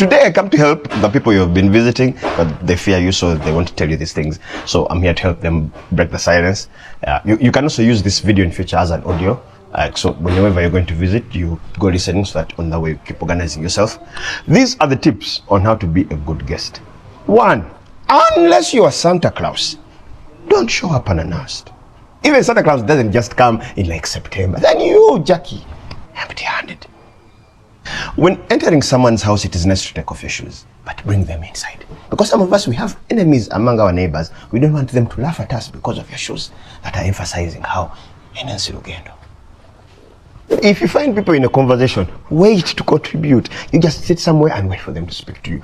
Today I come to help the people you've been visiting, but they fear you, so they won't tell you these things. So I'm here to help them break the silence. You can also use this video in future as an audio. So whenever you're going to visit, you go listen, so that on the way you keep organizing yourself. These are the tips on how to be a good guest. 1, unless you are Santa Claus, don't show up unannounced. Even Santa Claus doesn't just come in like September. Then you, Jackie, empty-handed. When entering someone's house, it is nice to take off your shoes, but bring them inside. Because some of us, we have enemies among our neighbors. We don't want them to laugh at us because of your shoes that are emphasizing how enensi lugendo. If you find people in a conversation, wait to contribute. You just sit somewhere and wait for them to speak to you.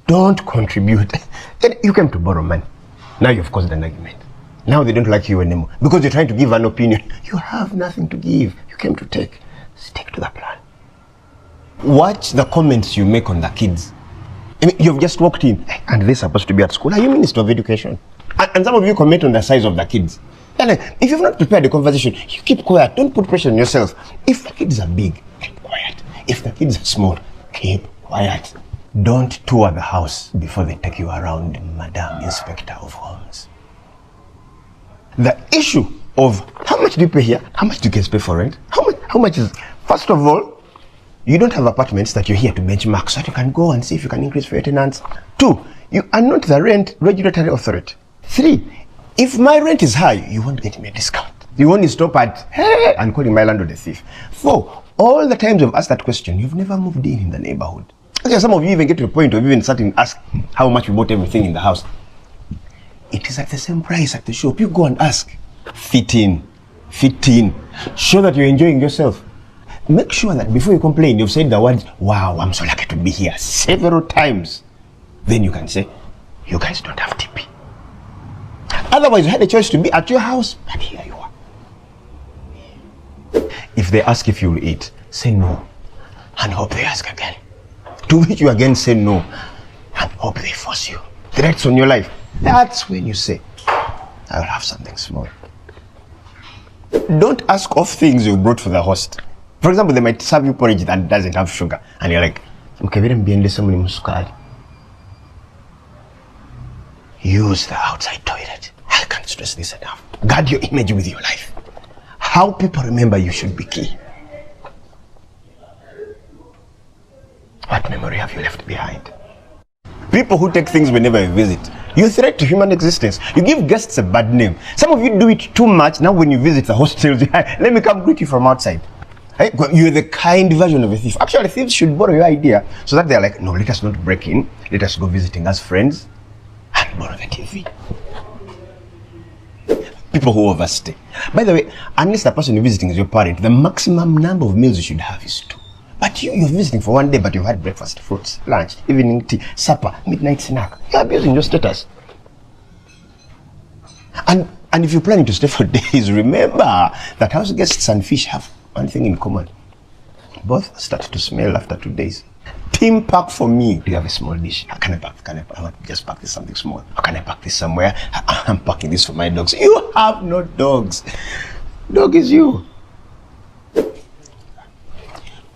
Don't contribute. Then you came to borrow money. Now you've caused an argument. Now they don't like you anymore because you're trying to give an opinion. You have nothing to give. You came to take. Stick to the plan. Watch the comments you make on the kids. I mean, you've just walked in and they're supposed to be at school. Are you Minister of Education? And some of you comment on the size of the kids. Like, if you've not prepared the conversation, you keep quiet. Don't put pressure on yourself. If the kids are big, keep quiet. If the kids are small, keep quiet. Don't tour the house before they take you around, Madam Inspector of Homes. The issue of how much do you pay here? How much do you guys pay for rent? How much is, first of all, you don't have apartments that you're here to benchmark so that you can go and see if you can increase for your tenants. 2, you are not the rent regulatory authority. 3, if my rent is high, you won't get me a discount. You won't stop at, hey, and calling my landlord a thief. 4, all the times you've asked that question, you've never moved in the neighborhood. Okay, some of you even get to the point of even starting to ask how much you bought everything in the house. It is at the same price at the shop. You go and ask. Fit in. Show that you're enjoying yourself. Make sure that before you complain, you've said the words, wow, I'm so lucky to be here, several times. Then you can say, you guys don't have TP. Otherwise, you had a choice to be at your house, but here you are. If they ask if you'll eat, say no, and hope they ask again. To which you again say no, and hope they force you. Threats on your life. That's when you say, I'll have something small. Don't ask of things you brought for the host. For example, they might serve you porridge that doesn't have sugar, and you're like, use the outside toilet. I can't stress this enough. Guard your image with your life. How people remember you should be key. What memory have you left behind? People who take things whenever you visit, you threat to human existence. You give guests a bad name. Some of you do it too much. Now when you visit the hostels, let me come greet you from outside. Hey, you're the kind version of a thief. Actually, thieves should borrow your idea so that they're like, no, let us not break in. Let us go visiting as friends and borrow the TV. People who overstay. By the way, unless the person you're visiting is your parent, the maximum number of meals you should have is 2. But you're visiting for 1 day, but you've had breakfast, fruits, lunch, evening tea, supper, midnight snack. You're abusing your status. And if you're planning to stay for days, remember that house guests and fish have one thing in common. Both start to smell after 2 days. Team pack for me. Do you have a small dish? How can I pack? I want to just pack this something small. How can I pack this somewhere? I'm packing this for my dogs. You have no dogs. Dog is you.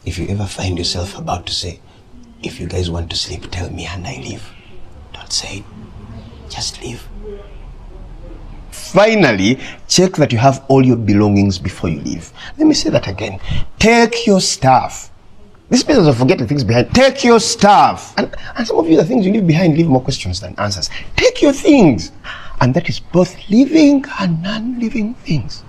If you ever find yourself about to say, if you guys want to sleep, tell me and I leave. Don't say it. Just leave. Finally, check that you have all your belongings before you leave. Let me say that again. Take your stuff. This business of forgetting things behind. Take your stuff. And some of you, the things you leave behind leave more questions than answers. Take your things. And that is both living and non-living things.